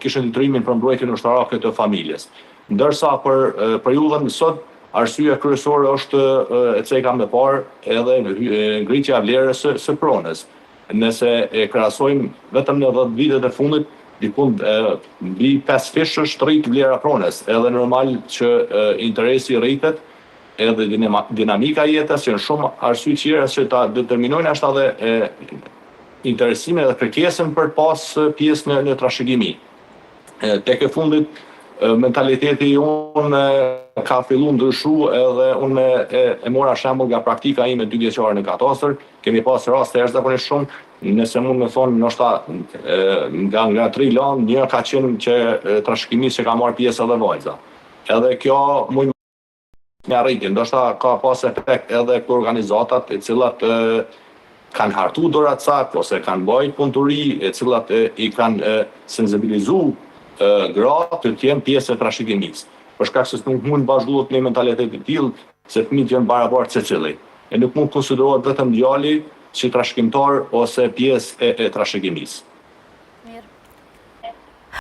kishin detyrimin për mbrojtjen ushtarake të familjes. Ndërsa për periudhën sot, arsyeja kryesore është e cekam më parë edhe ngritja e vlerës së pronës. Nëse e krahasojmë vetëm në 10 vitet e fundit, diku mbi 5 fish është rrit vlera pronës, edhe normal që interesi rritet, edhe dinamika e jetës, janë shumë arsye tjera që ta determinojnë ashtu edhe interesimin dhe kërkesën për pas pjesë në trashëgimi. Tek e fundit, mentaliteti jonë ka filluar ndryshu edhe unë e mora shembull nga praktika ime 2 vjeçare në katastër, kemi pas raste jashtëzakonisht shumë, nëse mund të thonë ndoshta nga 3 lanë, një ka qenë që trashëgimisë që ka marrë pjesë edhe vajza. Edhe kjo mund me arritje, ndoshta ka pas efekt edhe për organizatat e cilat kanë hartu dorat sakt ose kanë bërë punëturi e cilat i kanë sensibilizu gratë të jenë pjesë e trashëgimisë. Për shkak se nuk mund vazhdohet në mentalitet të tillë se fëmijët janë barabartë secili. E nuk mund konsiderohet vetëm djali si trashëgimtar ose pjesë e trashëgimisë.